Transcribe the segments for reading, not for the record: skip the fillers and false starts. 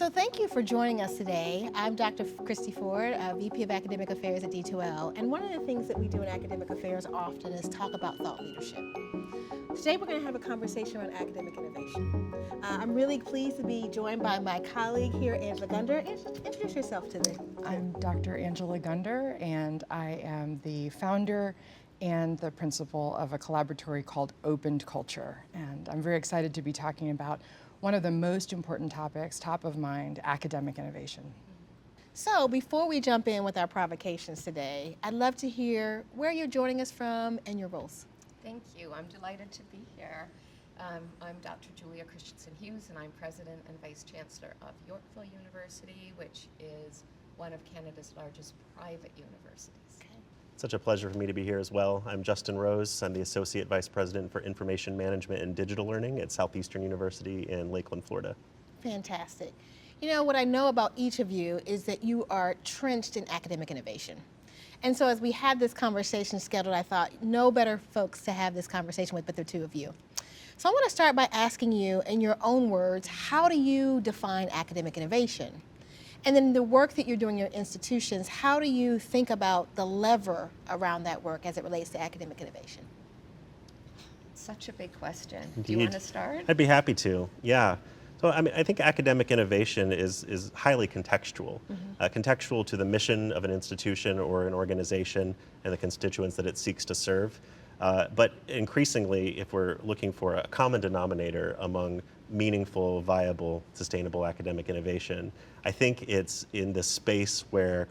So thank you for joining us today. I'm Dr. Cristi Ford, VP of Academic Affairs at D2L, and one of the things that we do in academic affairs often is talk about thought leadership. Today we're going to have a conversation on academic innovation. I'm really pleased to be joined by my colleague here, Angela Gunder. Introduce yourself to me. I'm Dr. Angela Gunder, and I am the founder and the principal of a collaboratory called Opened Culture. And I'm very excited to be talking about one of the most important topics, top of mind, academic innovation. So before we jump in with our provocations today, I'd love to hear where you're joining us from and your roles. Thank you. I'm delighted to be here. I'm Dr. Julia Christensen Hughes, and I'm President and Vice Chancellor of Yorkville University, which is one of Canada's largest private universities. Such a pleasure for me to be here as well. I'm Justin Rose. I'm the Associate Vice President for Information Management and Digital Learning at Southeastern University in Lakeland, Florida. Fantastic. You know, what I know about each of you is that you are trenched in academic innovation. And so as we had this conversation scheduled, I thought no better folks to have this conversation with but the two of you. So I want to start by asking you, in your own words, how do you define academic innovation? And then the work that you're doing in your institutions, how do you think about the lever around that work as it relates to academic innovation? Such a big question. Indeed. Do you want to start? I'd be happy to, yeah. So I think academic innovation is highly contextual, contextual to the mission of an institution or an organization and the constituents that it seeks to serve. But increasingly, if we're looking for a common denominator among meaningful, viable, sustainable academic innovation, I think it's in the space where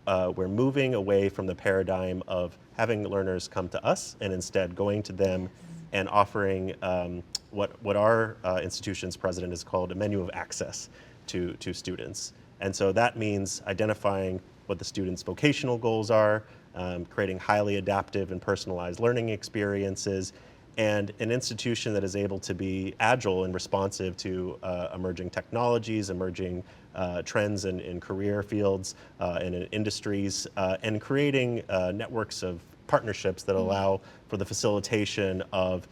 we're moving away from the paradigm of having learners come to us and instead going to them and offering what our institution's president has called a menu of access to students. And so that means identifying what the students' vocational goals are, creating highly adaptive and personalized learning experiences, and an institution that is able to be agile and responsive to emerging technologies, emerging trends in career fields and in industries, and creating networks of partnerships that allow for the facilitation of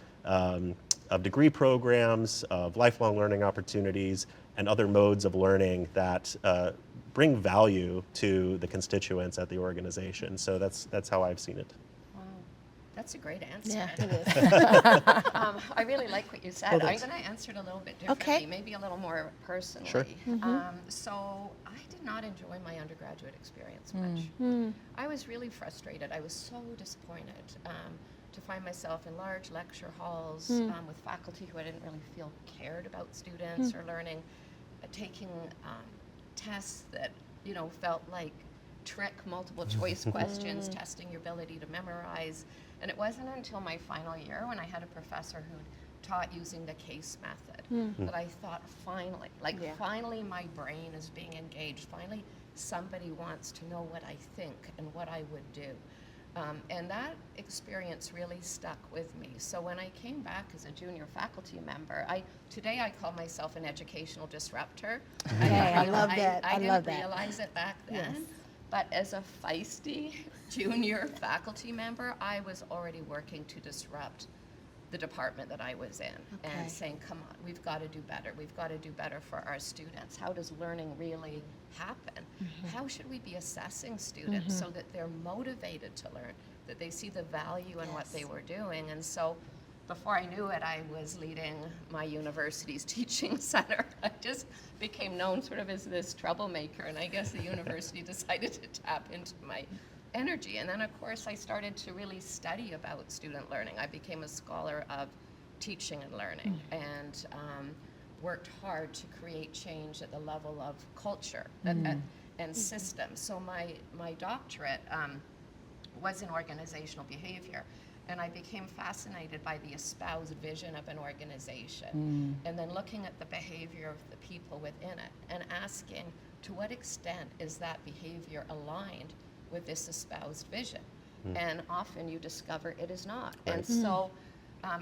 degree programs, of lifelong learning opportunities, and other modes of learning that bring value to the constituents at the organization. So that's how I've seen it. Wow, that's a great answer. Yeah, it is. I really like what you said. Well, I'm thanks. going to answer it a little bit differently, Okay. maybe a little more personally. Sure. So I did not enjoy my undergraduate experience much. I was really frustrated. I was so disappointed to find myself in large lecture halls with faculty who I didn't really feel cared about students or learning, taking tests that felt like trick multiple choice questions, testing your ability to memorize. And it wasn't until my final year when I had a professor who taught using the case method that I thought finally my brain is being engaged. Finally somebody wants to know what I think and what I would do. And that experience really stuck with me. So when I came back as a junior faculty member, today I call myself an educational disruptor. I love that. I love didn't that. realize it back then. Yes. But as a feisty junior faculty member, I was already working to disrupt the department that I was in and saying, come on, we've got to do better. We've got to do better for our students. How does learning really happen? How should we be assessing students so that they're motivated to learn, that they see the value in what they were doing? And so before I knew it, I was leading my university's teaching center. I just became known sort of as this troublemaker, and I guess the university decided to tap into my energy. And then of course I started to really study about student learning. I became a scholar of teaching and learning and worked hard to create change at the level of culture and systems. So my doctorate was in organizational behavior, and I became fascinated by the espoused vision of an organization and then looking at the behavior of the people within it and asking, to what extent is that behavior aligned with this espoused vision? And often you discover it is not. Right. And so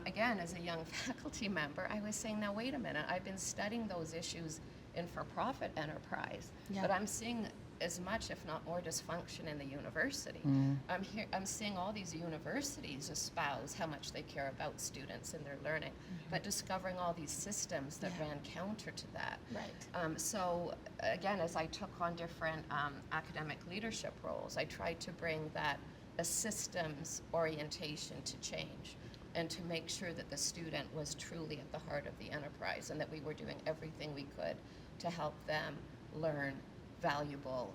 again, as a young faculty member, I was saying, now wait a minute, I've been studying those issues in for-profit enterprise, but I'm seeing as much, if not more, dysfunction in the university. I'm seeing all these universities espouse how much they care about students and their learning, but discovering all these systems that ran counter to that. Right. So again, as I took on different academic leadership roles, I tried to bring that a systems orientation to change, and to make sure that the student was truly at the heart of the enterprise, and that we were doing everything we could to help them learn valuable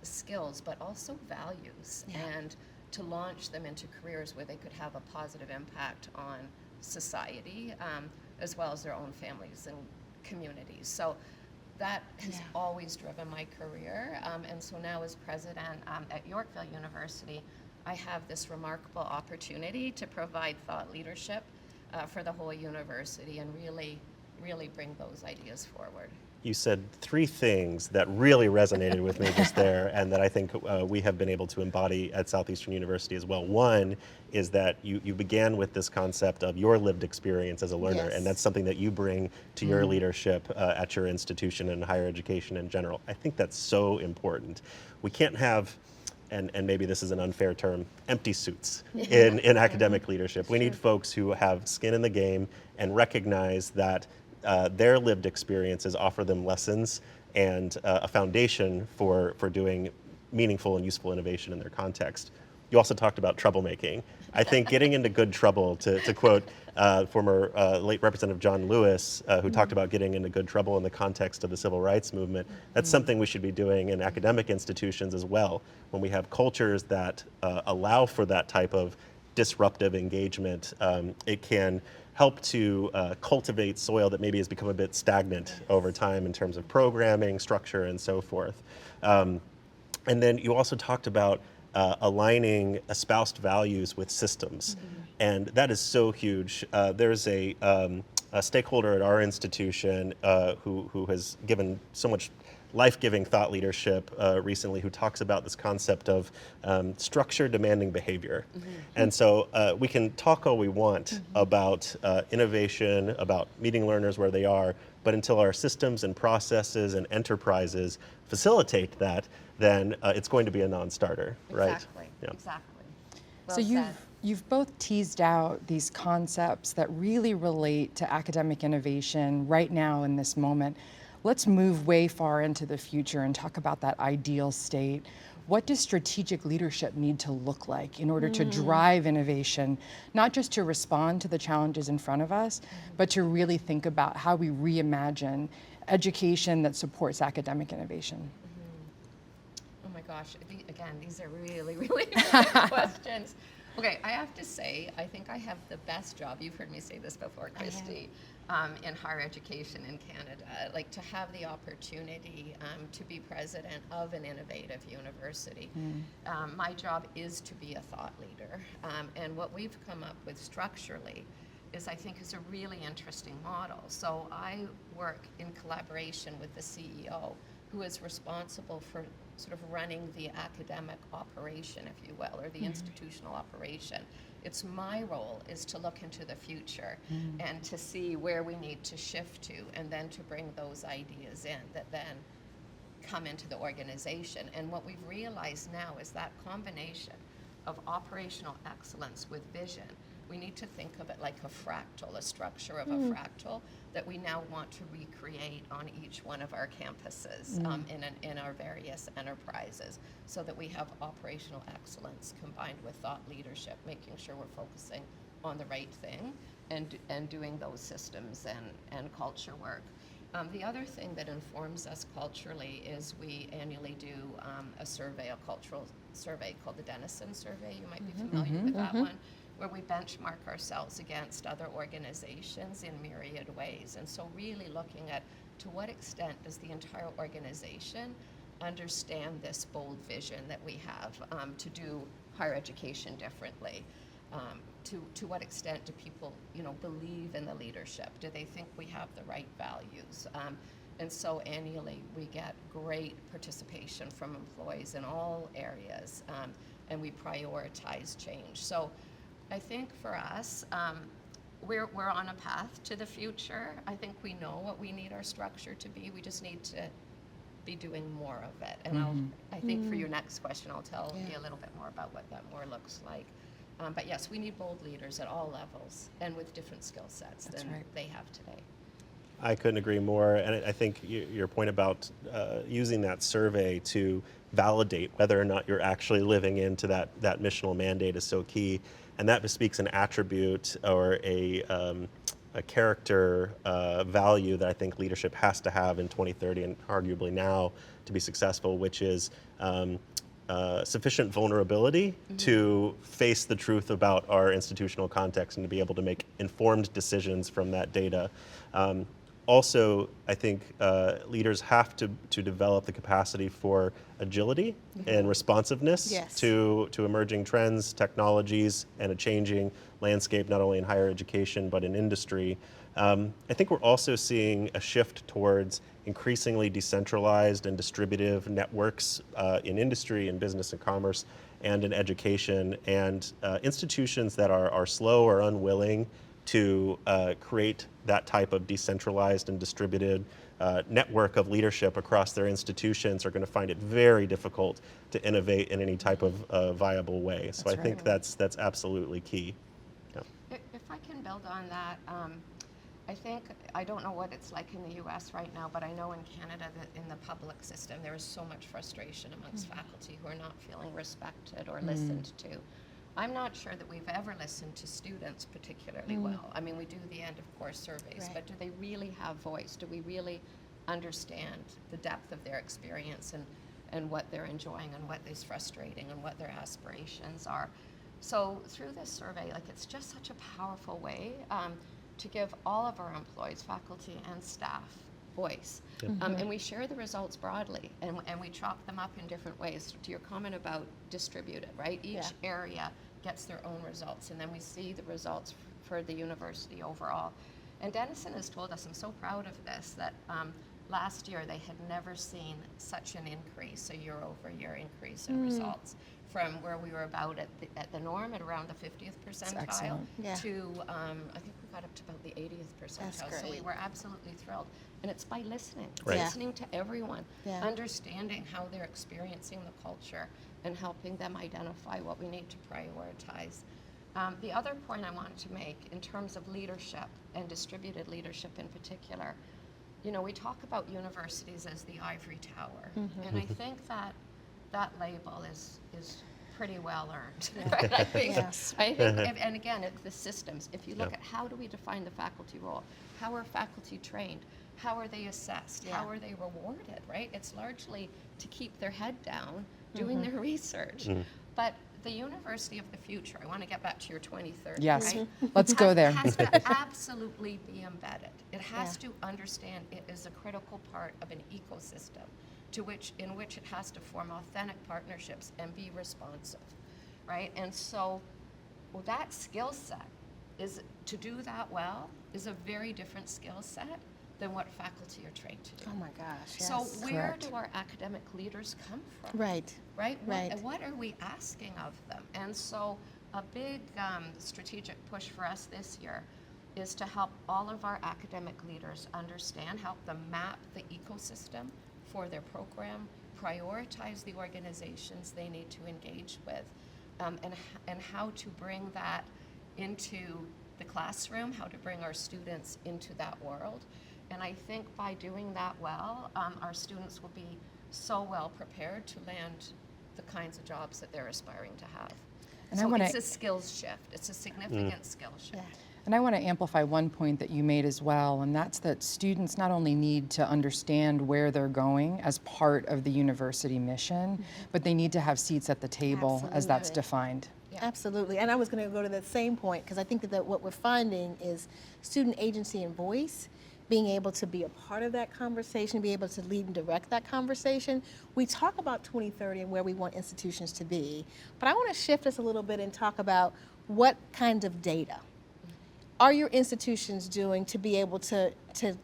skills, but also values, and to launch them into careers where they could have a positive impact on society, as well as their own families and communities. So that has always driven my career. And so now as president at Yorkville University, I have this remarkable opportunity to provide thought leadership for the whole university and really bring those ideas forward. You said three things that really resonated with me just there, and that I think we have been able to embody at Southeastern University as well. One is that you began with this concept of your lived experience as a learner, and that's something that you bring to your leadership at your institution and higher education in general. I think that's so important. We can't have, and maybe this is an unfair term, empty suits in academic leadership. We need folks who have skin in the game and recognize that their lived experiences offer them lessons and a foundation for doing meaningful and useful innovation in their context. You also talked about troublemaking. I think getting into good trouble, to quote former late Representative John Lewis, who talked about getting into good trouble in the context of the civil rights movement, that's something we should be doing in academic institutions as well. When we have cultures that allow for that type of disruptive engagement, it can help to cultivate soil that maybe has become a bit stagnant over time in terms of programming, structure, and so forth. And then you also talked about aligning espoused values with systems. And that is so huge. There's a stakeholder at our institution who has given so much life-giving thought leadership recently, who talks about this concept of structure demanding behavior. And so we can talk all we want about innovation, about meeting learners where they are, but until our systems and processes and enterprises facilitate that, then it's going to be a non-starter, right? Exactly, exactly. Well So said. you've both teased out these concepts that really relate to academic innovation right now in this moment. Let's move way far into the future and talk about that ideal state. What does strategic leadership need to look like in order to drive innovation, not just to respond to the challenges in front of us, but to really think about how we reimagine education that supports academic innovation? Oh my gosh, again, these are really important questions. Okay, I have to say, I think I have the best job, you've heard me say this before, Cristi, in higher education in Canada. Like, to have the opportunity to be president of an innovative university. My job is to be a thought leader. And what we've come up with structurally is, I think, is a really interesting model. So I work in collaboration with the CEO, who is responsible for sort of running the academic operation, if you will, or the institutional operation. It's my role is to look into the future and to see where we need to shift to, and then to bring those ideas in that then come into the organization. And what we've realized now is that combination of operational excellence with vision, we need to think of it like a fractal, a structure of a fractal that we now want to recreate on each one of our campuses in our various enterprises, so that we have operational excellence combined with thought leadership, making sure we're focusing on the right thing and doing those systems and culture work. The other thing that informs us culturally is we annually do a survey, a cultural survey called the Denison Survey. You might be familiar with that one, where we benchmark ourselves against other organizations in myriad ways. And so really looking at, to what extent does the entire organization understand this bold vision that we have to do higher education differently? To what extent do people, believe in the leadership? Do they think we have the right values? And so annually we get great participation from employees in all areas, and we prioritize change. So I think for us, we're on a path to the future. I think we know what we need our structure to be. We just need to be doing more of it. And I think for your next question, I'll tell you a little bit more about what that more looks like. But yes, we need bold leaders at all levels and with different skill sets than they have today. I couldn't agree more. And I think your point about using that survey to validate whether or not you're actually living into that missional mandate is so key. And that bespeaks an attribute or a character value that I think leadership has to have in 2030 and arguably now to be successful, which is sufficient vulnerability to face the truth about our institutional context and to be able to make informed decisions from that data. Also, I think leaders have to develop the capacity for agility and responsiveness to emerging trends, technologies, and a changing landscape, not only in higher education, but in industry. I think we're also seeing a shift towards increasingly decentralized and distributive networks in industry, in business and commerce, and in education. And institutions that are slow or unwilling to create that type of decentralized and distributed network of leadership across their institutions are going to find it very difficult to innovate in any type of viable way. So I think that's absolutely key. Yeah. If I can build on that, I don't know what it's like in the US right now, but I know in Canada that in the public system there is so much frustration amongst faculty who are not feeling respected or listened to. I'm not sure that we've ever listened to students particularly well. I mean, we do the end of course surveys, but do they really have voice? Do we really understand the depth of their experience and what they're enjoying and what is frustrating and what their aspirations are? So through this survey, like, it's just such a powerful way to give all of our employees, faculty and staff, voice. And we share the results broadly, and we chop them up in different ways. To your comment about distributed, right? Each area gets their own results, and then we see the results for the university overall. And Denison has told us, I'm so proud of this, that last year they had never seen such an increase, a year-over-year increase in results, from where we were about at the norm at around the 50th percentile to I think we got up to about the 80th percentile. So we were absolutely thrilled. And it's by listening, listening to everyone, understanding how they're experiencing the culture and helping them identify what we need to prioritize. The other point I wanted to make in terms of leadership and distributed leadership in particular, you know, we talk about universities as the ivory tower, and I think that label is pretty well earned. Right? I think, and again, it's the systems. If you look at how do we define the faculty role, how are faculty trained, how are they assessed, how are they rewarded, right? It's largely to keep their head down, doing their research. But the university of the future, I want to get back to your 2030, right? Let's go there. It has to absolutely be embedded. It has to understand it is a critical part of an ecosystem in which it has to form authentic partnerships and be responsive, right? And so that skill set is, to do that well, is a very different skill set than what faculty are trained to do. Oh my gosh, yes. So where do our academic leaders come from? Right. What are we asking of them? And so a big strategic push for us this year is to help all of our academic leaders understand, help them map the ecosystem for their program, prioritize the organizations they need to engage with, and how to bring that into the classroom, how to bring our students into that world. And I think by doing that well, our students will be so well prepared to land the kinds of jobs that they're aspiring to have. And so it's a skills shift. It's a significant skill shift. And I want to amplify one point that you made as well, and that's that students not only need to understand where they're going as part of the university mission, but they need to have seats at the table as that's defined. Absolutely. And I was going to go to that same point, because I think that what we're finding is student agency and voice, being able to be a part of that conversation, be able to lead and direct that conversation. We talk about 2030 and where we want institutions to be, but I want to shift us a little bit and talk about what kind of data are your institutions doing to be able to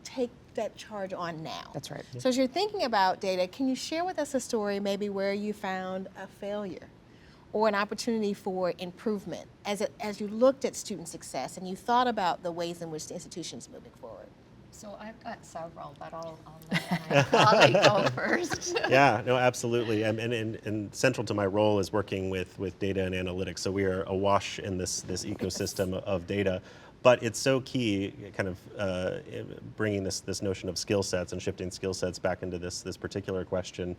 take that charge on now? That's right. So as you're thinking about data, can you share with us a story maybe where you found a failure or an opportunity for improvement as you looked at student success and you thought about the ways in which the institution's moving forward? So I've got several, but I'll let my colleague go first. Yeah, no, absolutely. And central to my role is working with data and analytics. So we are awash in this ecosystem of data. But it's so key, kind of bringing this notion of skill sets and shifting skill sets back into this particular question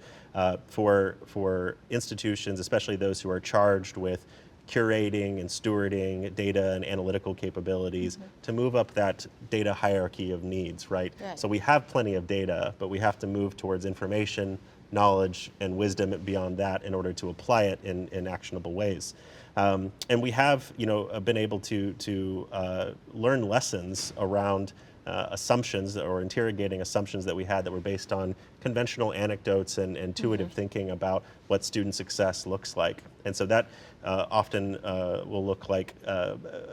for institutions, especially those who are charged with curating and stewarding data and analytical capabilities to move up that data hierarchy of needs, right? Right. So we have plenty of data, but we have to move towards information, knowledge, and wisdom beyond that in order to apply it in actionable ways. And we have, been able to learn lessons around assumptions or interrogating assumptions that we had that were based on conventional anecdotes and intuitive thinking about what student success looks like. And so that often will look like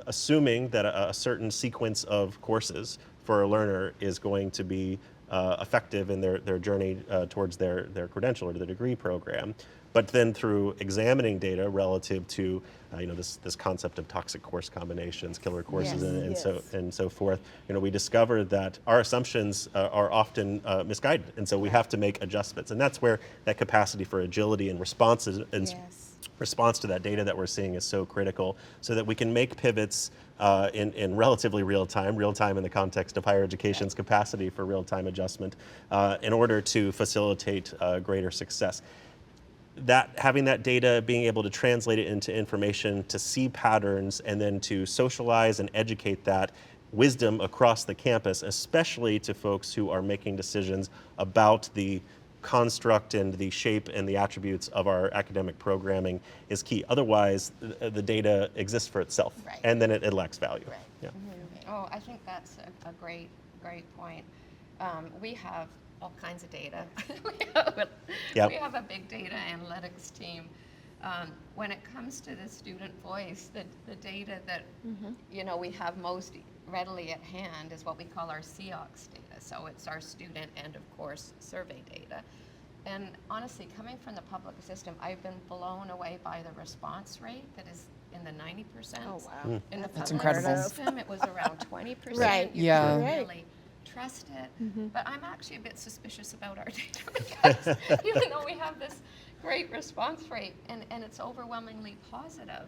assuming that a certain sequence of courses for a learner is going to be effective in their journey towards their credential or their degree program. But then through examining data relative to this concept of toxic course combinations, killer courses, Yes. and so forth, we discovered that our assumptions are often misguided, and so we have to make adjustments, and that's where that capacity for agility and responses and Yes. response to that data that we're seeing is so critical, so that we can make pivots in relatively real time in the context of higher education's capacity for real time adjustment, in order to facilitate greater success. Having that data, being able to translate it into information, to see patterns, and then to socialize and educate that wisdom across the campus, especially to folks who are making decisions about the construct and the shape and the attributes of our academic programming, is key. Otherwise, the data exists for itself, Right. and then it lacks value. Right. Yeah. Oh, I think that's a great point. We have all kinds of data. Yep. We have a big data analytics team. When it comes to the student voice, the data that we have most readily at hand is what we call our CEOX data. So it's our student and, of course, survey data. And honestly, coming from the public system, I've been blown away by the response rate that is in the 90%. Oh, wow. In the That's public incredible. system, it was around 20%. Right. You Yeah. couldn't Right. really trust it. But I'm actually a bit suspicious about our data because even though we have this great response rate and it's overwhelmingly positive,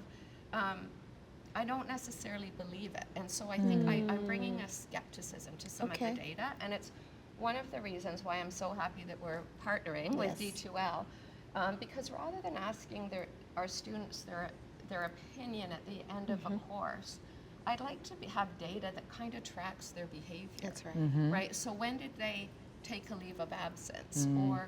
I don't necessarily believe it. And so I think I'm bringing a skepticism to some of Okay. the data. And it's one of the reasons why I'm so happy that we're partnering with Yes. D2L, because rather than asking our students their opinion at the end of a course, I'd like to have data that kind of tracks their behavior. That's right. Right? So when did they take a leave of absence? Or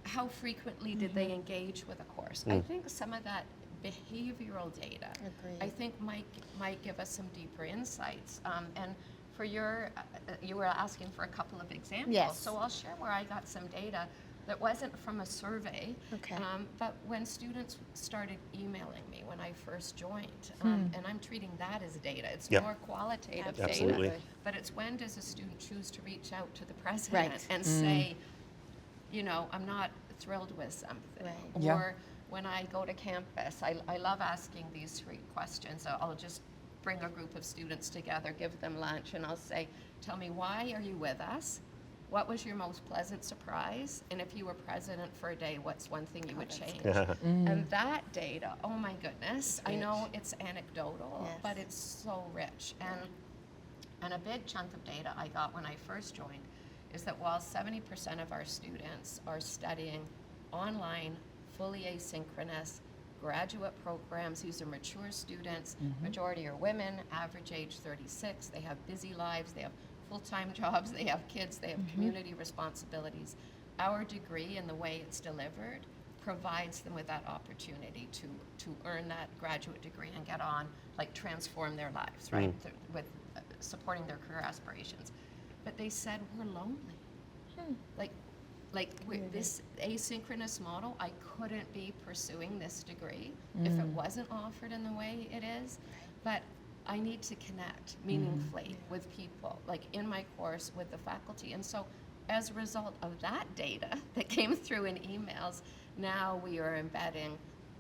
how frequently did they engage with a course? I think some of that behavioral data, Agreed. I think might give us some deeper insights. And for you were asking for a couple of examples. Yes. So I'll share where I got some data that wasn't from a survey, Okay. but when students started emailing me when I first joined, and I'm treating that as data. It's Yeah. more qualitative Absolutely. data. But it's when does a student choose to reach out to the president Right. and say, I'm not thrilled with something. Right. Yeah. Or when I go to campus, I love asking these 3 questions. I'll just bring a group of students together, give them lunch, and I'll say, tell me, why are you with us? What was your most pleasant surprise? And if you were president for a day, what's one thing you would change? And that data, oh my goodness, I know it's anecdotal, Yes. but it's so rich. And a big chunk of data I got when I first joined is that while 70% of our students are studying online, fully asynchronous, graduate programs, these are mature students, majority are women, average age 36, they have busy lives, they have full-time jobs, they have kids, they have community responsibilities. Our degree and the way it's delivered provides them with that opportunity to earn that graduate degree and get on, like transform their lives, right, with supporting their career aspirations. But they said, we're lonely. With this asynchronous model, I couldn't be pursuing this degree if it wasn't offered in the way it is. But I need to connect meaningfully with people, like in my course with the faculty. And so as a result of that data that came through in emails, now we are embedding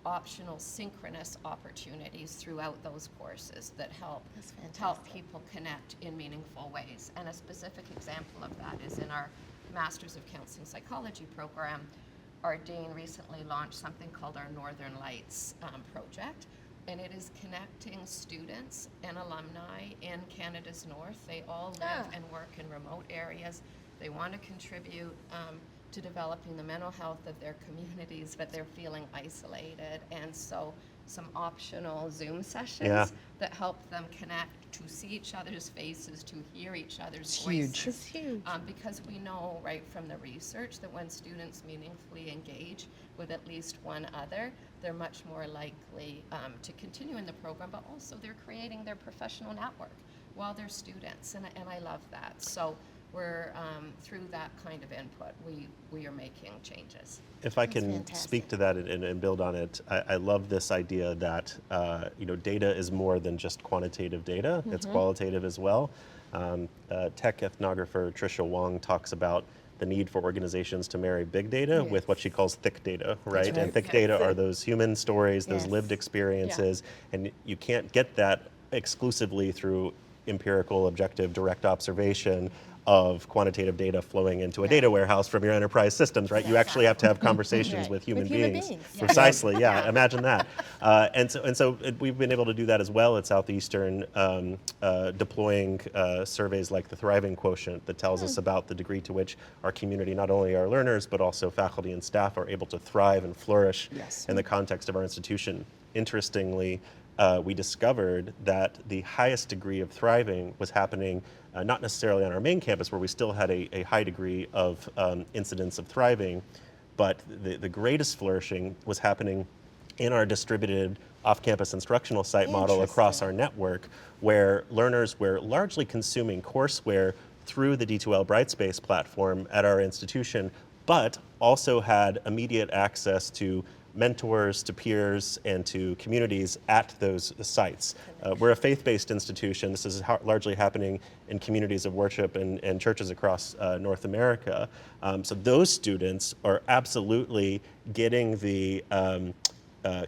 optional synchronous opportunities throughout those courses that help That's help fantastic. people connect in meaningful ways. And a specific example of that is in our Masters of Counseling Psychology program. Our dean recently launched something called our Northern Lights project, and it is connecting students and alumni in Canada's North. They all live and work in remote areas. They want to contribute to developing the mental health of their communities, but they're feeling isolated. And so some optional Zoom sessions that help them connect, to see each other's faces, to hear each other's voices. It's huge. Because we know right from the research that when students meaningfully engage with at least one other, they're much more likely to continue in the program, but also they're creating their professional network while they're students, and I love that. So we're, through that kind of input, we are making changes. If I That's can fantastic. speak to that and build on it, I love this idea that data is more than just quantitative data; it's qualitative as well. Tech ethnographer Tricia Wong talks about the need for organizations to marry big data with what she calls thick data, right? right. And thick data are those human stories, those Yes. lived experiences, and you can't get that exclusively through empirical, objective, direct observation of quantitative data flowing into a data warehouse from your enterprise systems, right? You actually have to have conversations Right. with human With human beings. beings. Yeah. Precisely, yeah. Imagine that. And so we've been able to do that as well at Southeastern, deploying surveys like the Thriving Quotient that tells us about the degree to which our community, not only our learners, but also faculty and staff, are able to thrive and flourish in the context of our institution. Interestingly, we discovered that the highest degree of thriving was happening not necessarily on our main campus, where we still had a high degree of incidence of thriving, but the greatest flourishing was happening in our distributed off-campus instructional site model across our network, where learners were largely consuming courseware through the D2L Brightspace platform at our institution, but also had immediate access to mentors, to peers, and to communities at those sites. We're a faith-based institution. This is largely happening in communities of worship and churches across North America. So those students are absolutely getting the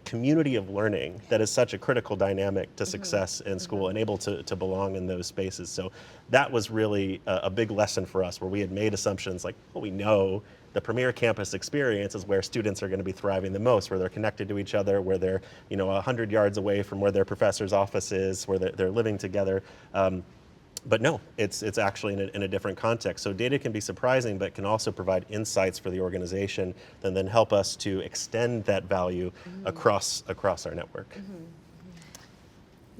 community of learning that is such a critical dynamic to success in school, and able to belong in those spaces. So that was really a big lesson for us, where we had made assumptions like, well, we know the premier campus experience is where students are going to be thriving the most, where they're connected to each other, where they're 100 yards away from where their professor's office is, where they're living together. But no, it's actually in a different context. So data can be surprising, but can also provide insights for the organization and then help us to extend that value across our network.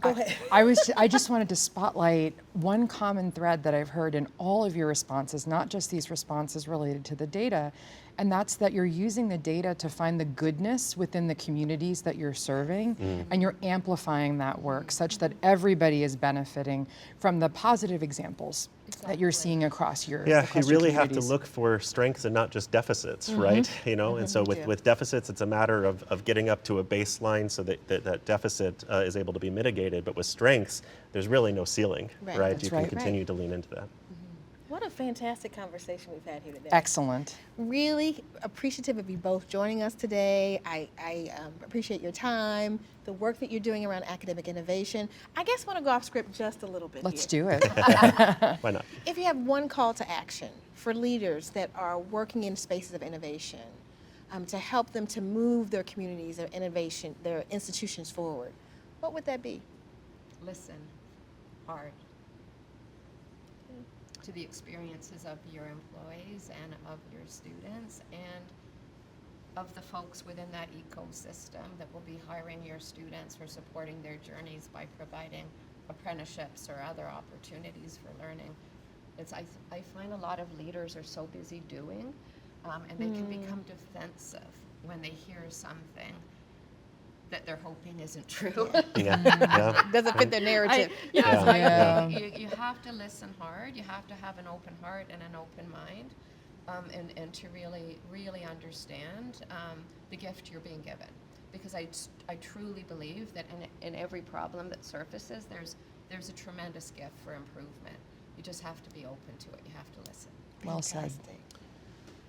Go ahead. I just wanted to spotlight one common thread that I've heard in all of your responses, not just these responses related to the data, and that's that you're using the data to find the goodness within the communities that you're serving, and you're amplifying that work such that everybody is benefiting from the positive examples that you're seeing across your Yeah, across you your really have to communities. look for strengths and not just deficits, right? And so with deficits, it's a matter of getting up to a baseline so that deficit is able to be mitigated. But with strengths, there's really no ceiling, Right. right? That's You can right. continue to lean into that. What a fantastic conversation we've had here today. Excellent. Really appreciative of you both joining us today. I appreciate your time, the work that you're doing around academic innovation. I guess I want to go off script just a little bit Let's here. do it. Why not? If you have one call to action for leaders that are working in spaces of innovation, to help them to move their communities, their innovation, their institutions forward, what would that be? Listen hard to the experiences of your employees and of your students and of the folks within that ecosystem that will be hiring your students or supporting their journeys by providing apprenticeships or other opportunities for learning. I find a lot of leaders are so busy doing, and they can become defensive when they hear something that they're hoping isn't true. Yeah. Doesn't fit their narrative. Yeah. You have to listen hard. You have to have an open heart and an open mind, and to really understand the gift you're being given. Because I truly believe that in every problem that surfaces, there's a tremendous gift for improvement. You just have to be open to it. You have to listen. Well said. Fantastic.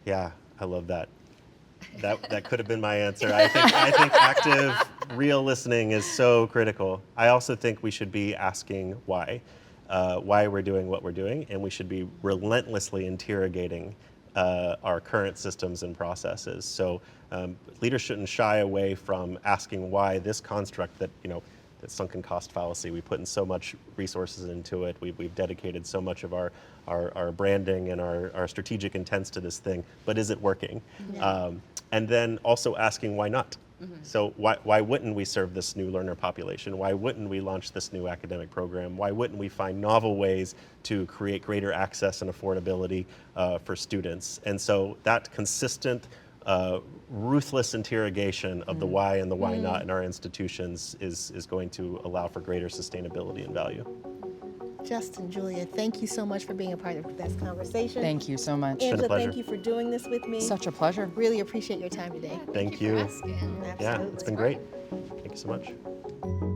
Yeah, I love that. That could have been my answer. I think active, real listening is so critical. I also think we should be asking why we're doing what we're doing, and we should be relentlessly interrogating our current systems and processes. So leaders shouldn't shy away from asking why this construct that, the sunken cost fallacy, we put in so much resources into it, we've dedicated so much of our branding and our strategic intents to this thing, but is it working? Yeah. And then also asking why not? Mm-hmm. So why wouldn't we serve this new learner population? Why wouldn't we launch this new academic program? Why wouldn't we find novel ways to create greater access and affordability for students? And so that consistent, ruthless interrogation of the why and the why not in our institutions is going to allow for greater sustainability and value. Justin, Julia, thank you so much for being a part of this conversation. Thank you so much. Angela, pleasure. thank you for doing this with me. Such a pleasure. Really appreciate your time today. Thank you you. for asking. Yeah, Absolutely. it's been great. Thank you so much.